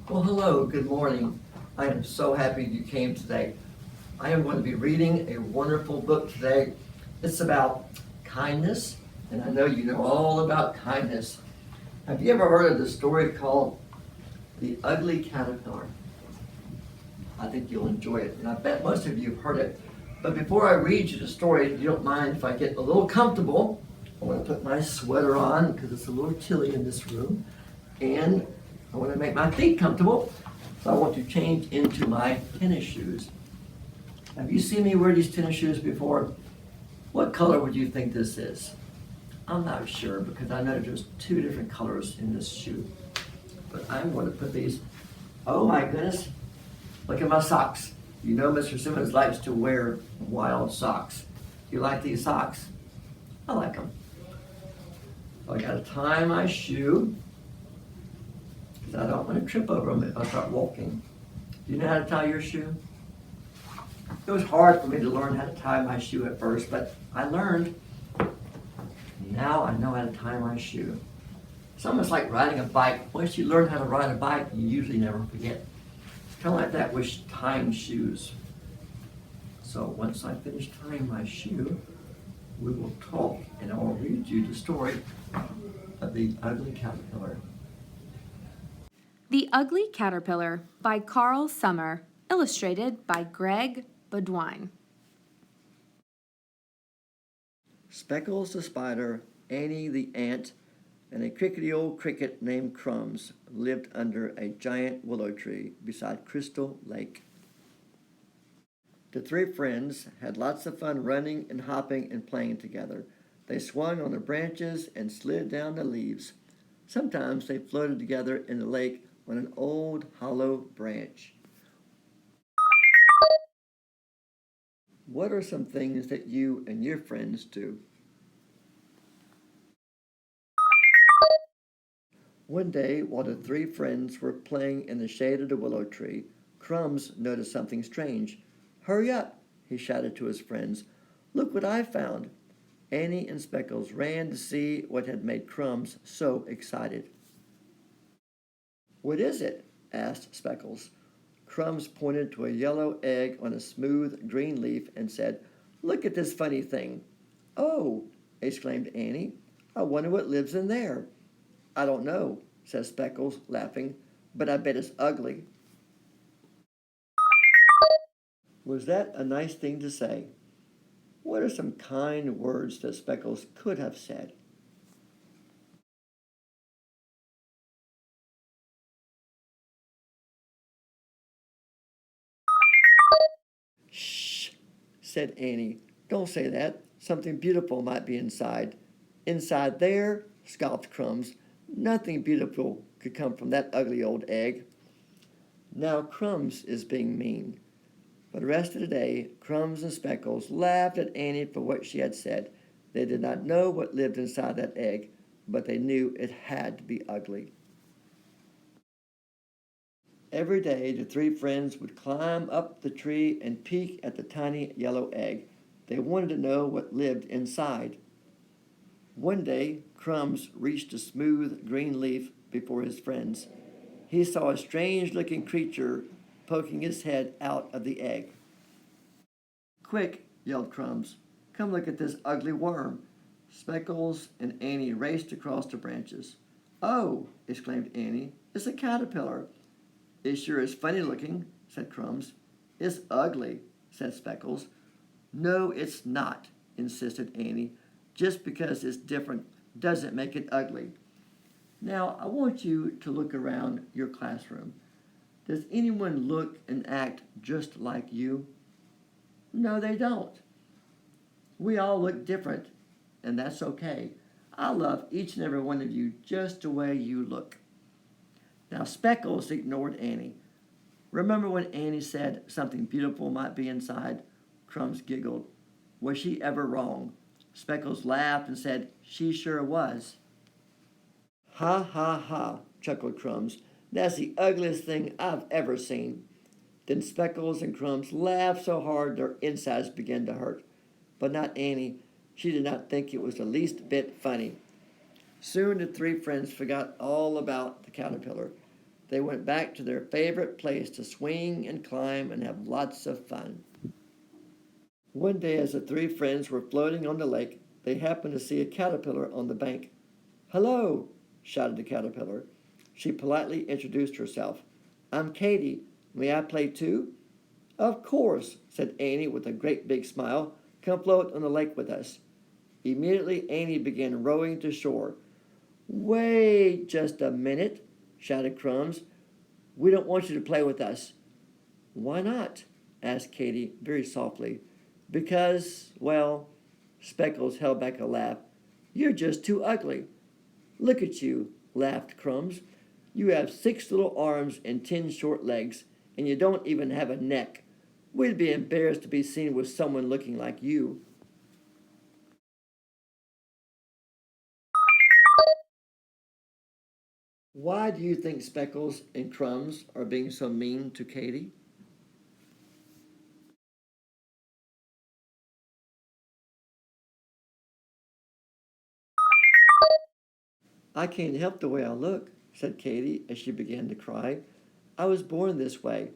Well, hello, good morning. I am so happy you came today. I am going to be reading a wonderful book today. It's about kindness, and I know you know all about kindness. Have you ever heard of the story called The Ugly Caterpillar? I think you'll enjoy it, and I bet most of you have heard it. But before I read you the story, if you don't mind if I get a little comfortable, I want to put my sweater on because it's a little chilly in this room, and I want to make my feet comfortable, so I want to change into my tennis shoes. Have you seen me wear these tennis shoes before? What color would you think this is? I'm not sure because I know there's two different colors in this shoe. But I'm going to put these, oh my goodness, look at my socks. You know Mr. Simmons likes to wear wild socks. Do you like these socks? I like them. So I gotta tie my shoe because I don't want to trip over them if I start walking. Do you know how to tie your shoe? It was hard for me to learn how to tie my shoe at first, but I learned. Now I know how to tie my shoe. It's almost like riding a bike. Once you learn how to ride a bike, you usually never forget. It's kind of like that with tying shoes. So once I finish tying my shoe, we will talk and I will read you the story of the ugly caterpillar. The Ugly Caterpillar by Carl Summer, illustrated by Greg Badwine. Speckles the spider, Annie the ant, and a crickety old cricket named Crumbs lived under a giant willow tree beside Crystal Lake. The three friends had lots of fun running and hopping and playing together. They swung on the branches and slid down the leaves. Sometimes they floated together in the lake on an old hollow branch. What are some things that you and your friends do? One day, while the three friends were playing in the shade of the willow tree, Crumbs noticed something strange. "Hurry up!" he shouted to his friends. "Look what I found!" Annie and Speckles ran to see what had made Crumbs so excited. "What is it?" asked Speckles. Crumbs pointed to a yellow egg on a smooth green leaf and said, "Look at this funny thing." "Oh!" exclaimed Annie. "I wonder what lives in there." "I don't know," said Speckles, laughing, "but I bet it's ugly." Was that a nice thing to say? What are some kind words that Speckles could have said? "Shh," said Annie. "Don't say that. Something beautiful might be inside." "Inside there?" scoffed Crumbs. "Nothing beautiful could come from that ugly old egg." Now Crumbs is being mean. For the rest of the day, Crumbs and Speckles laughed at Annie for what she had said. They did not know what lived inside that egg, but they knew it had to be ugly. Every day, the three friends would climb up the tree and peek at the tiny yellow egg. They wanted to know what lived inside. One day, Crumbs reached a smooth green leaf before his friends. He saw a strange-looking creature poking his head out of the egg. "Quick!" yelled Crumbs. "Come look at this ugly worm." Speckles and Annie raced across the branches. "Oh!" exclaimed Annie. "It's a caterpillar." "It sure is funny looking," said Crumbs. "It's ugly," said Speckles. "No, it's not," insisted Annie. "Just because it's different doesn't make it ugly." Now, I want you to look around your classroom. Does anyone look and act just like you? No, they don't. We all look different, and that's okay. I love each and every one of you just the way you look. Now, Speckles ignored Annie. Remember when Annie said something beautiful might be inside? Crumbs giggled. Was she ever wrong? Speckles laughed and said, "She sure was." "Ha, ha, ha," chuckled Crumbs. "That's the ugliest thing I've ever seen." Then Speckles and Crumbs laughed so hard their insides began to hurt. But not Annie. She did not think it was the least bit funny. Soon the three friends forgot all about the caterpillar. They went back to their favorite place to swing and climb and have lots of fun. One day, as the three friends were floating on the lake, they happened to see a caterpillar on the bank. "Hello!" shouted the caterpillar. She politely introduced herself. "I'm Katy. May I play too?" "Of course," said Annie with a great big smile. "Come float on the lake with us." Immediately, Annie began rowing to shore. "Wait just a minute," shouted Crumbs. "We don't want you to play with us." "Why not?" asked Katy very softly. "Because, well," Speckles held back a laugh, "you're just too ugly." "Look at you," laughed Crumbs. "You have 6 little arms and 10 short legs, and you don't even have a neck. We'd be embarrassed to be seen with someone looking like you." Why do you think Speckles and Crumbs are being so mean to Katy? "I can't help the way I look," said Katy as she began to cry. "I was born this way."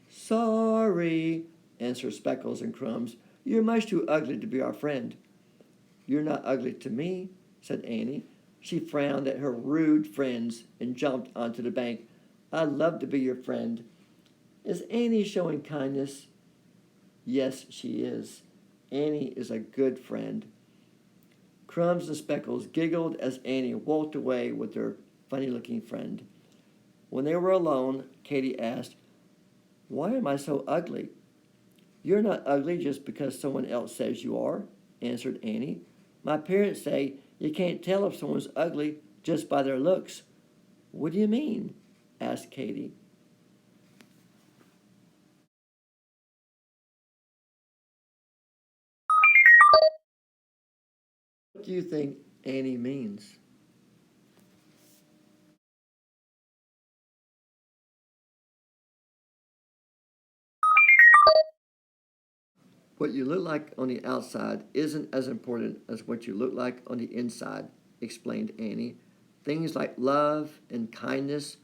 "Sorry," answered Speckles and Crumbs. "You're much too ugly to be our friend." "You're not ugly to me," said Annie. She frowned at her rude friends and jumped onto the bank. "I'd love to be your friend." "Is Annie showing kindness?" "Yes, she is. Annie is a good friend." Crumbs and Speckles giggled as Annie walked away with her funny-looking friend. When they were alone, Katy asked, "Why am I so ugly?" "You're not ugly just because someone else says you are," answered Annie. "My parents say you can't tell if someone's ugly just by their looks." "What do you mean?" asked Katy. "What do you think Annie means?" "What you look like on the outside isn't as important as what you look like on the inside," explained Annie. "Things like love and kindness,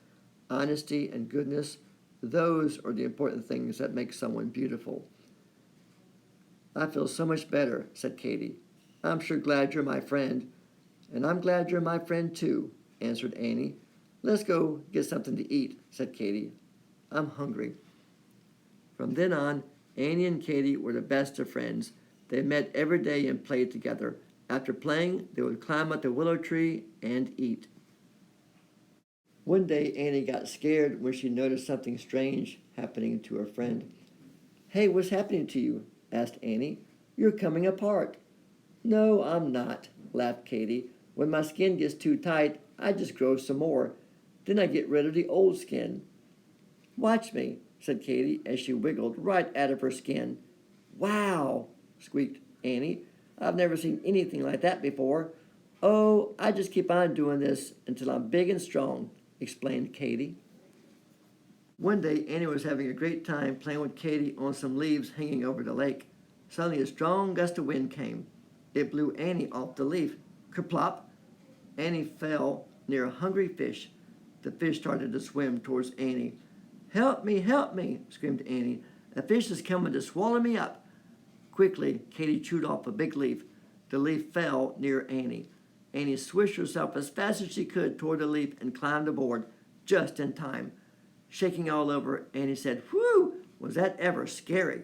honesty and goodness, those are the important things that make someone beautiful." "I feel so much better," said Katy. "I'm sure glad you're my friend." "And I'm glad you're my friend too," answered Annie. "Let's go get something to eat," said Katy. "I'm hungry." From then on, Annie and Katy were the best of friends. They met every day and played together. After playing, they would climb up the willow tree and eat. One day, Annie got scared when she noticed something strange happening to her friend. "Hey, what's happening to you?" asked Annie. "You're coming apart." "No, I'm not," laughed Katy. "When my skin gets too tight, I just grow some more. Then I get rid of the old skin." "Watch me," said Katy as she wiggled right out of her skin. "Wow!" squeaked Annie. "I've never seen anything like that before." "Oh, I just keep on doing this until I'm big and strong," explained Katy. One day, Annie was having a great time playing with Katy on some leaves hanging over the lake. Suddenly, a strong gust of wind came. It blew Annie off the leaf. Kerplop! Annie fell near a hungry fish. The fish started to swim towards Annie. Help me!" screamed Annie. "A fish is coming to swallow me up." Quickly, Katy chewed off a big leaf. The leaf fell near Annie. Annie swished herself as fast as she could toward the leaf and climbed aboard, just in time. Shaking all over, Annie said, "Whew, was that ever scary!"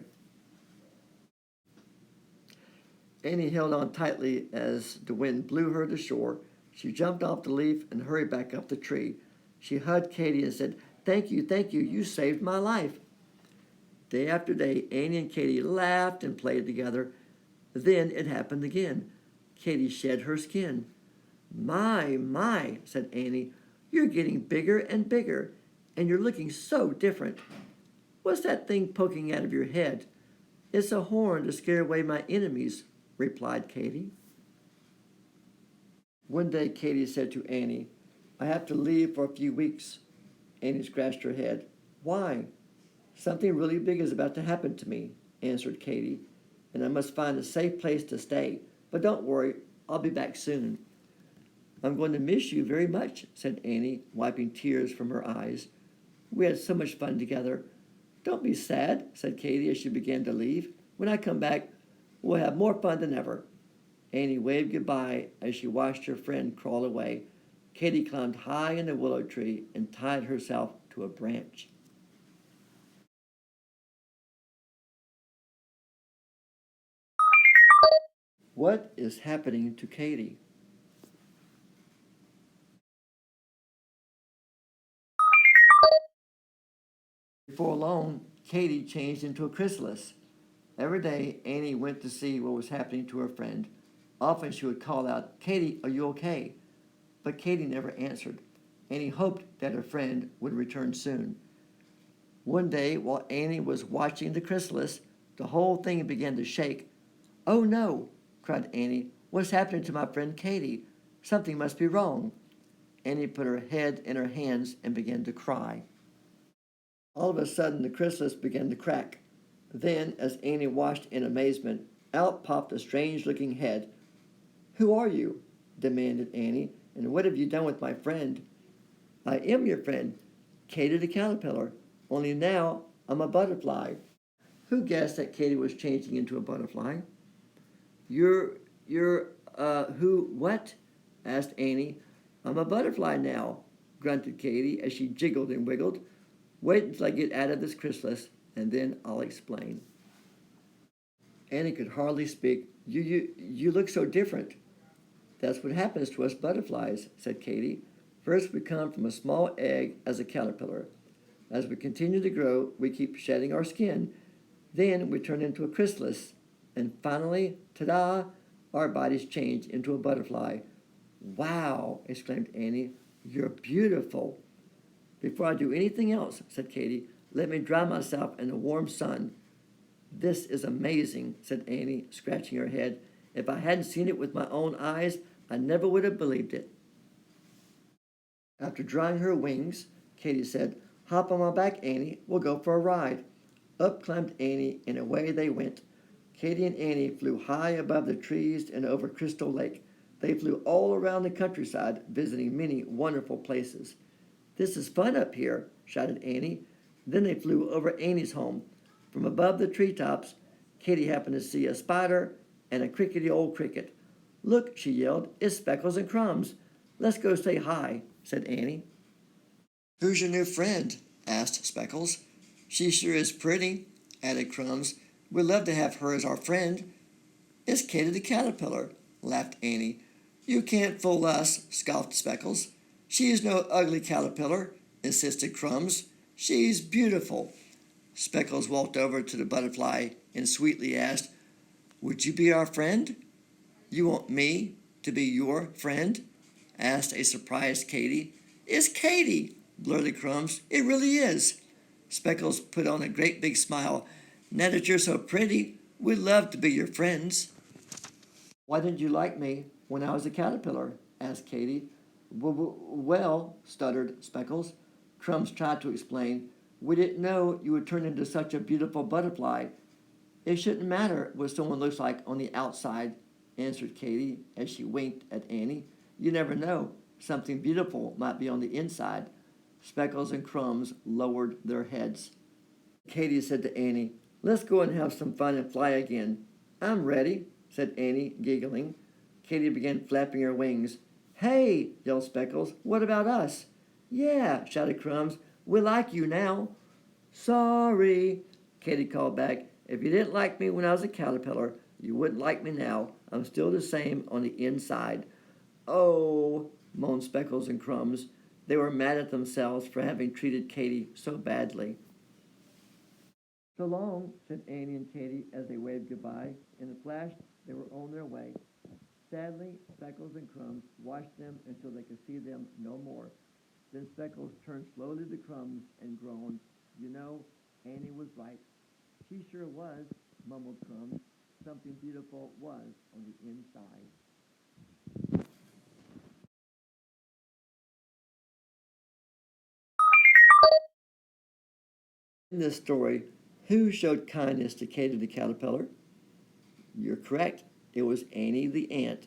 Annie held on tightly as the wind blew her to shore. She jumped off the leaf and hurried back up the tree. She hugged Katy and said, thank you, you saved my life." Day after day, Annie and Katy laughed and played together. Then it happened again. Katy shed her skin. My, said Annie, "you're getting bigger and bigger, and you're looking so different. What's that thing poking out of your head?" "It's a horn to scare away my enemies," replied Katy. One day Katy said to Annie, "I have to leave for a few weeks." Annie scratched her head. "Why?" "Something really big is about to happen to me," answered Katy, "and I must find a safe place to stay. But don't worry, I'll be back soon." "I'm going to miss you very much," said Annie, wiping tears from her eyes. We had so much fun together. Don't be sad, said Katy as she began to leave. When I come back, we'll have more fun than ever. Annie waved goodbye as she watched her friend crawl away. Katy climbed high in the willow tree and tied herself to a branch. What is happening to Katy? Before long, Katy changed into a chrysalis. Every day, Annie went to see what was happening to her friend. Often she would call out, Katy, are you okay? But Katy never answered. Annie hoped that her friend would return soon. One day, while Annie was watching the chrysalis, the whole thing began to shake. Oh no, cried Annie. What's happening to my friend Katy? Something must be wrong. Annie put her head in her hands and began to cry. All of a sudden, the chrysalis began to crack. Then, as Annie watched in amazement, out popped a strange-looking head. Who are you? Demanded Annie, and what have you done with my friend? I am your friend, Katy the caterpillar, only now I'm a butterfly. Who guessed that Katy was changing into a butterfly? Who, what? Asked Annie. I'm a butterfly now, grunted Katy as she jiggled and wiggled. Wait until I get out of this chrysalis, and then I'll explain. Annie could hardly speak. You look so different. That's what happens to us butterflies, said Katy. First, we come from a small egg as a caterpillar. As we continue to grow, we keep shedding our skin. Then we turn into a chrysalis. And finally, ta-da, our bodies change into a butterfly. Wow, exclaimed Annie. You're beautiful. Before I do anything else, said Katy, let me dry myself in the warm sun. This is amazing, said Annie, scratching her head. If I hadn't seen it with my own eyes, I never would have believed it. After drying her wings, Katy said, Hop on my back, Annie. We'll go for a ride. Up climbed Annie, and away they went. Katy and Annie flew high above the trees and over Crystal Lake. They flew all around the countryside, visiting many wonderful places. This is fun up here, shouted Annie. Then they flew over Annie's home. From above the treetops, Katy happened to see a spider and a crickety old cricket. Look, she yelled, it's Speckles and Crumbs. Let's go say hi, said Annie. Who's your new friend? Asked Speckles. She sure is pretty, added Crumbs. We'd love to have her as our friend. It's Katy the caterpillar, laughed Annie. You can't fool us, scoffed Speckles. She's no ugly caterpillar, insisted Crumbs. She's beautiful. Speckles walked over to the butterfly and sweetly asked, Would you be our friend? You want me to be your friend? Asked a surprised Katy. It's Katy, blurted Crumbs. It really is. Speckles put on a great big smile. Now that you're so pretty, we'd love to be your friends. Why didn't you like me when I was a caterpillar? Asked Katy. Well, stuttered Speckles. Crumbs tried to explain. We didn't know you would turn into such a beautiful butterfly. It shouldn't matter what someone looks like on the outside, answered Katy as she winked at Annie. You never know. Something beautiful might be on the inside. Speckles and Crumbs lowered their heads. Katy said to Annie, Let's go and have some fun and fly again. I'm ready, said Annie, giggling. Katy began flapping her wings. Hey, yelled Speckles, what about us? Yeah, shouted Crumbs, we like you now. Sorry, Katy called back. If you didn't like me when I was a caterpillar, you wouldn't like me now. I'm still the same on the inside. Oh, moaned Speckles and Crumbs. They were mad at themselves for having treated Katy so badly. So long, said Annie and Katy as they waved goodbye. In a flash, they were on their way. Sadly, Speckles and Crumbs watched them until they could see them no more. Then Speckles turned slowly to Crumbs and groaned. You know, Annie was right. She sure was, mumbled Crumbs. Something beautiful was on the inside. In this story, who showed kindness to Katy the caterpillar? You're correct. It was Annie the ant.